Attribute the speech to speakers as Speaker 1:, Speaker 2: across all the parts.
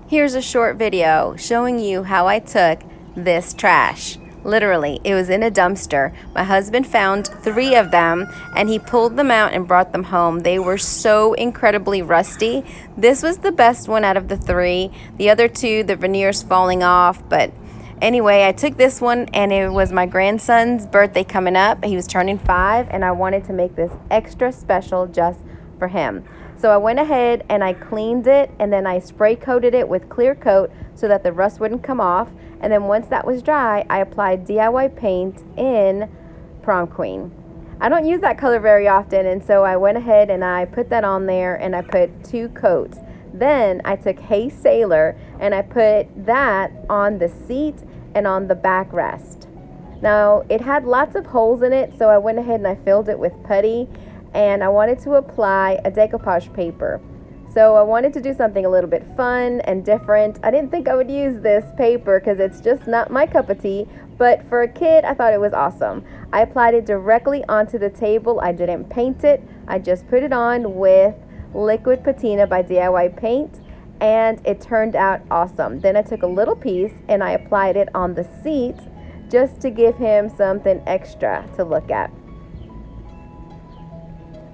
Speaker 1: Here's a short video showing you how I took this trash. Literally, it was in a dumpster. My husband found 3 of them and he pulled them out and brought them home. They were so incredibly rusty. This was the best one out of the 3. The other 2, the veneer's falling off, but anyway, I took this one and it was my grandson's birthday coming up. He was turning 5 and I wanted to make this extra special just for him. So I went ahead and I cleaned it and then I spray coated it with clear coat so that the rust wouldn't come off. And then once that was dry, I applied DIY paint in Prom Queen. I don't use that color very often, and so I went ahead and I put that on there and I put 2 coats. Then I took Hey Sailor and I put that on the seat and on the backrest. Now it had lots of holes in it, so I went ahead and I filled it with putty, and I wanted to apply a decoupage paper. So I wanted to do something a little bit fun and different. I didn't think I would use this paper because it's just not my cup of tea, but for a kid I thought it was awesome. I applied it directly onto the table. I didn't paint it. I just put it on with liquid patina by DIY Paint, and it turned out awesome. Then I took a little piece and I applied it on the seat just to give him something extra to look at.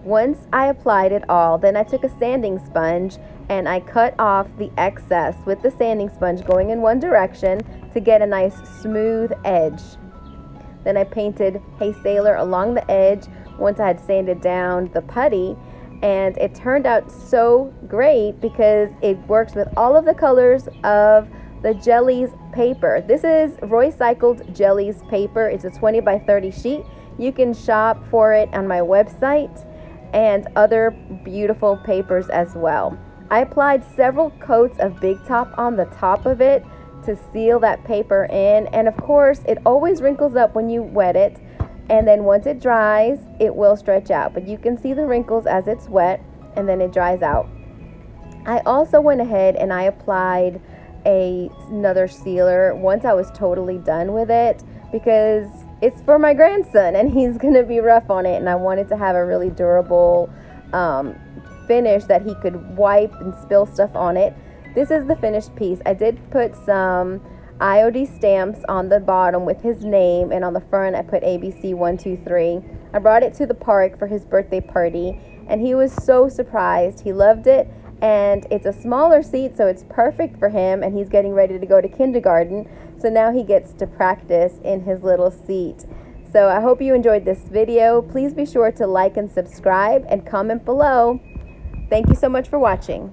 Speaker 1: Once I applied it all, then I took a sanding sponge and I cut off the excess with the sanding sponge going in one direction to get a nice smooth edge. Then I painted Hey Sailor along the edge once I had sanded down the putty, and it turned out so great because it works with all of the colors of the Jellies paper. This is Roycycled Jellies paper. It's a 20 by 30 sheet. You can shop for it on my website and other beautiful papers as well. I applied several coats of Big Top on the top of it to seal that paper in, and of course it always wrinkles up when you wet it, and then once it dries it will stretch out, but you can see the wrinkles as it's wet and then it dries out. I also went ahead and I applied another sealer once I was totally done with it because it's for my grandson and he's gonna be rough on it, and I wanted to have a really durable finish that he could wipe and spill stuff on it. This is the finished piece. I did put some IOD stamps on the bottom with his name, and on the front I put ABC 123. I brought it to the park for his birthday party and he was so surprised. He loved it, and it's a smaller seat, so it's perfect for him, and he's getting ready to go to kindergarten, so now he gets to practice in his little seat. So I hope you enjoyed this video. Please be sure to like and subscribe and comment below. Thank you so much for watching.